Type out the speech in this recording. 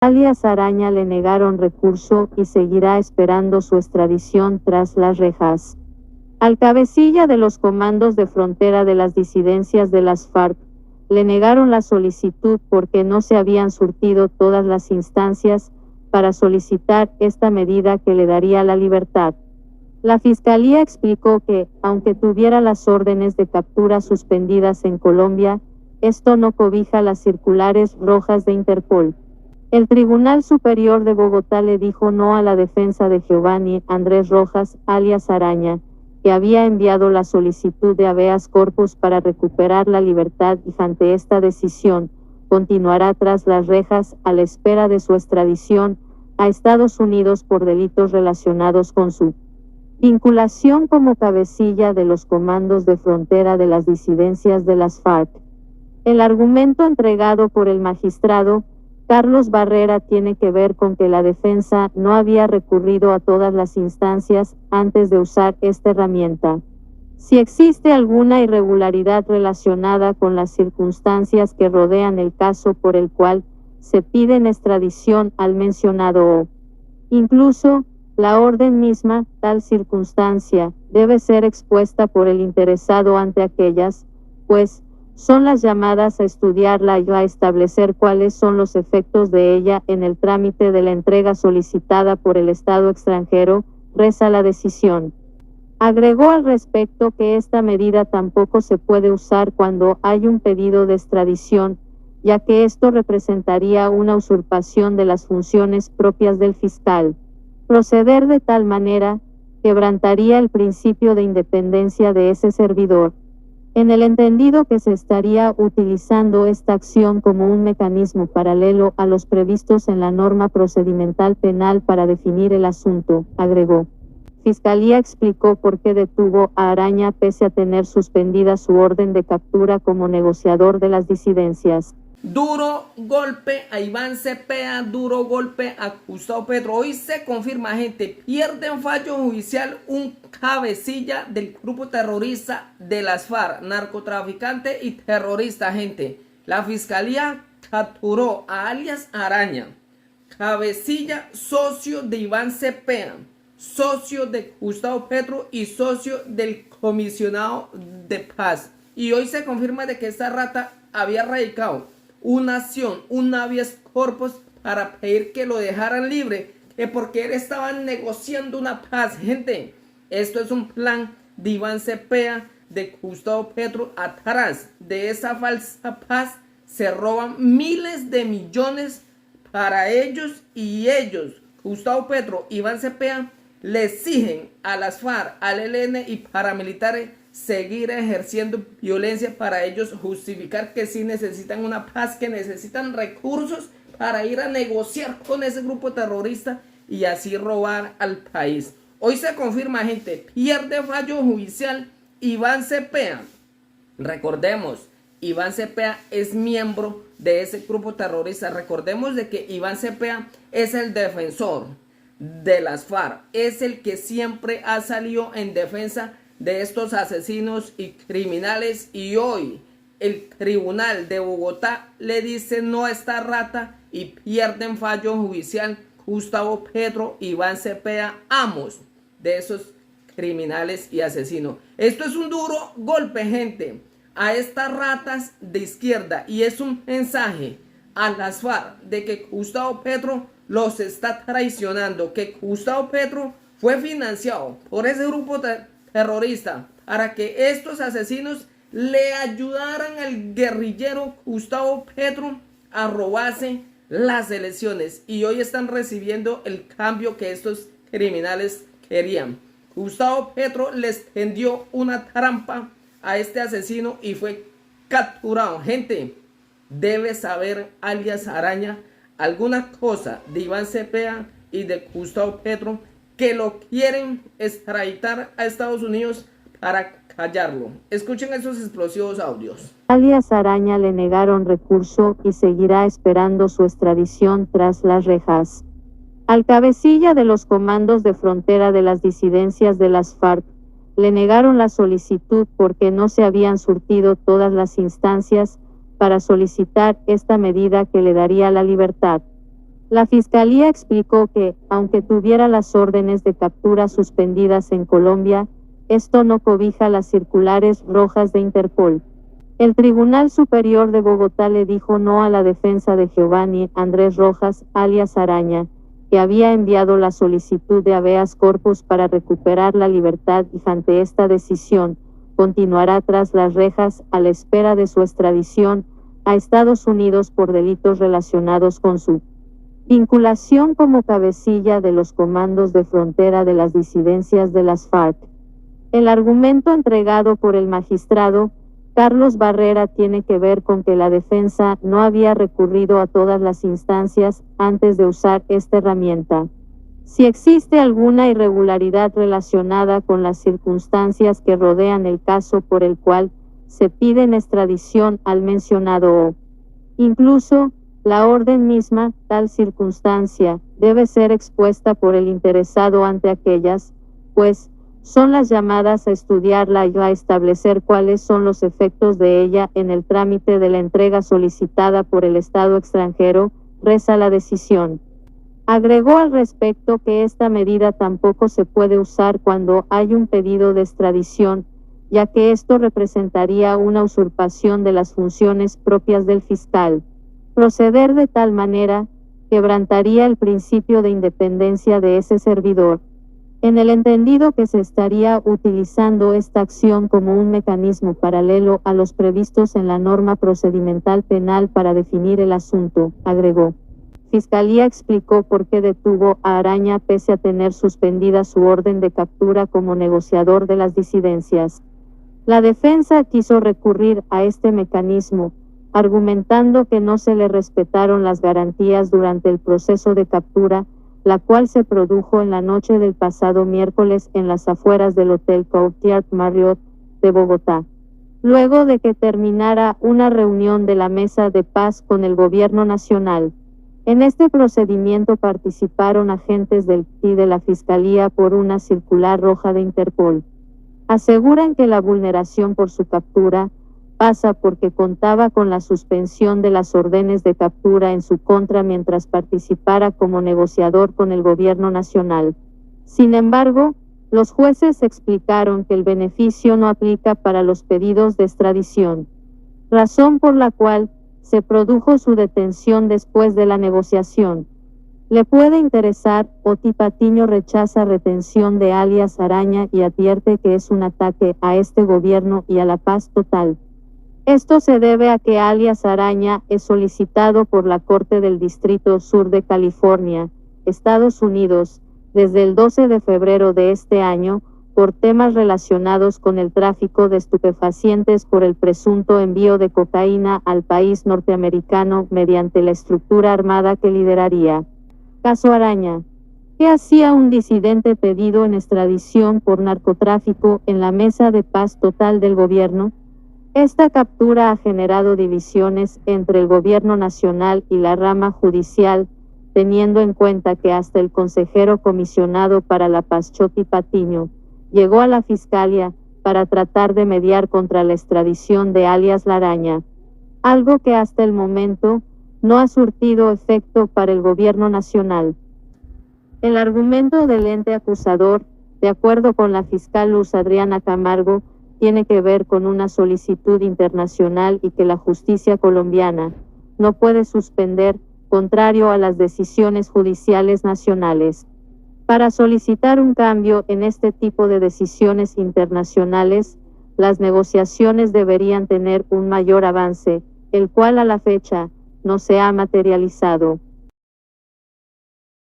alias Araña le negaron recurso y seguirá esperando su extradición tras las rejas. Al cabecilla de los comandos de frontera de las disidencias de las FARC, le negaron la solicitud porque no se habían surtido todas las instancias para solicitar esta medida que le daría la libertad. La Fiscalía explicó que, aunque tuviera las órdenes de captura suspendidas en Colombia, esto no cobija las circulares rojas de Interpol. El Tribunal Superior de Bogotá le dijo no a la defensa de Giovanni Andrés Rojas, alias Araña, que había enviado la solicitud de habeas corpus para recuperar la libertad y ante esta decisión, continuará tras las rejas a la espera de su extradición a Estados Unidos por delitos relacionados con su vinculación como cabecilla de los comandos de frontera de las disidencias de las FARC. El argumento entregado por el magistrado Carlos Barrera tiene que ver con que la defensa no había recurrido a todas las instancias antes de usar esta herramienta. Si existe alguna irregularidad relacionada con las circunstancias que rodean el caso por el cual se pide en extradición al mencionado o incluso la orden misma, tal circunstancia debe ser expuesta por el interesado ante aquellas, pues, son las llamadas a estudiarla y a establecer cuáles son los efectos de ella en el trámite de la entrega solicitada por el Estado extranjero, reza la decisión. Agregó al respecto que esta medida tampoco se puede usar cuando hay un pedido de extradición, ya que esto representaría una usurpación de las funciones propias del fiscal. Proceder de tal manera quebrantaría el principio de independencia de ese servidor, en el entendido que se estaría utilizando esta acción como un mecanismo paralelo a los previstos en la norma procedimental penal para definir el asunto, agregó. Fiscalía explicó por qué detuvo a Araña pese a tener suspendida su orden de captura como negociador de las disidencias. Duro golpe a Iván Cepeda, duro golpe a Gustavo Petro. Hoy se confirma, gente, pierde en fallo judicial un cabecilla del grupo terrorista de las FARC, narcotraficante y terrorista, gente. La fiscalía capturó a alias Araña, cabecilla, socio de Iván Cepeda, socio de Gustavo Petro y socio del comisionado de paz. Y hoy se confirma de que esta rata había radicado una acción, un habeas corpus para pedir que lo dejaran libre, que porque él estaba negociando una paz. Gente, esto es un plan de Iván Cepeda, de Gustavo Petro. Atrás de esa falsa paz se roban miles de millones para ellos, y ellos, Gustavo Petro, Iván Cepeda, le exigen a las FARC, al ELN y paramilitares seguir ejerciendo violencia para ellos justificar que sí necesitan una paz, que necesitan recursos para ir a negociar con ese grupo terrorista y así robar al país. Hoy se confirma, gente, pierde fallo judicial Iván Cepeda. Recordemos, Iván Cepeda es miembro de ese grupo terrorista. Recordemos de que Iván Cepeda es el defensor de las FARC, es el que siempre ha salido en defensa de estos asesinos y criminales, y hoy el Tribunal de Bogotá le dice no a esta rata y pierden fallo judicial Gustavo Petro, Iván Cepeda, ambos de esos criminales y asesinos. Esto es un duro golpe, gente, a estas ratas de izquierda, y es un mensaje a las FARC de que Gustavo Petro los está traicionando, que Gustavo Petro fue financiado por ese grupo terrorista para que estos asesinos le ayudaran al guerrillero Gustavo Petro a robarse las elecciones, y hoy están recibiendo el cambio que estos criminales querían. Gustavo Petro les tendió una trampa a este asesino y fue capturado. Gente, debe saber alias Araña alguna cosa de Iván Cepeda y de Gustavo Petro, que lo quieren extraditar a Estados Unidos para callarlo. Escuchen esos explosivos audios. Alias Araña le negaron recurso y seguirá esperando su extradición tras las rejas. Al cabecilla de los comandos de frontera de las disidencias de las FARC, le negaron la solicitud porque no se habían surtido todas las instancias para solicitar esta medida que le daría la libertad. La Fiscalía explicó que, aunque tuviera las órdenes de captura suspendidas en Colombia, esto no cobija las circulares rojas de Interpol. El Tribunal Superior de Bogotá le dijo no a la defensa de Giovanni Andrés Rojas, alias Araña, que había enviado la solicitud de habeas corpus para recuperar la libertad y ante esta decisión, continuará tras las rejas a la espera de su extradición a Estados Unidos por delitos relacionados con su vinculación como cabecilla de los comandos de frontera de las disidencias de las FARC. El argumento entregado por el magistrado Carlos Barrera tiene que ver con que la defensa no había recurrido a todas las instancias antes de usar esta herramienta. Si existe alguna irregularidad relacionada con las circunstancias que rodean el caso por el cual se pide en extradición al mencionado o incluso la orden misma, tal circunstancia, debe ser expuesta por el interesado ante aquellas, pues, son las llamadas a estudiarla y a establecer cuáles son los efectos de ella en el trámite de la entrega solicitada por el Estado extranjero, reza la decisión. Agregó al respecto que esta medida tampoco se puede usar cuando hay un pedido de extradición, ya que esto representaría una usurpación de las funciones propias del fiscal. Proceder de tal manera quebrantaría el principio de independencia de ese servidor, en el entendido que se estaría utilizando esta acción como un mecanismo paralelo a los previstos en la norma procedimental penal para definir el asunto, agregó. Fiscalía explicó por qué detuvo a Araña pese a tener suspendida su orden de captura como negociador de las disidencias. La defensa quiso recurrir a este mecanismo, argumentando que no se le respetaron las garantías durante el proceso de captura, la cual se produjo en la noche del pasado miércoles en las afueras del Hotel Courtyard Marriott de Bogotá, luego de que terminara una reunión de la Mesa de Paz con el Gobierno Nacional. En este procedimiento participaron agentes del y de la Fiscalía por una circular roja de Interpol. Aseguran que la vulneración por su captura pasa porque contaba con la suspensión de las órdenes de captura en su contra mientras participara como negociador con el Gobierno Nacional. Sin embargo, los jueces explicaron que el beneficio no aplica para los pedidos de extradición, razón por la cual se produjo su detención después de la negociación. Le puede interesar, Oti Patiño rechaza retención de alias Araña y advierte que es un ataque a este gobierno y a la paz total. Esto se debe a que alias Araña es solicitado por la Corte del Distrito Sur de California, Estados Unidos, desde el 12 de febrero de este año, por temas relacionados con el tráfico de estupefacientes por el presunto envío de cocaína al país norteamericano mediante la estructura armada que lideraría. Caso Araña. ¿Qué hacía un disidente pedido en extradición por narcotráfico en la Mesa de Paz Total del gobierno? Esta captura ha generado divisiones entre el gobierno nacional y la rama judicial, teniendo en cuenta que hasta el consejero comisionado para la paz Oti Patiño llegó a la Fiscalía para tratar de mediar contra la extradición de alias Araña, algo que hasta el momento no ha surtido efecto para el gobierno nacional. El argumento del ente acusador, de acuerdo con la fiscal Luz Adriana Camargo, tiene que ver con una solicitud internacional y que la justicia colombiana no puede suspender, contrario a las decisiones judiciales nacionales. Para solicitar un cambio en este tipo de decisiones internacionales, las negociaciones deberían tener un mayor avance, el cual a la fecha no se ha materializado.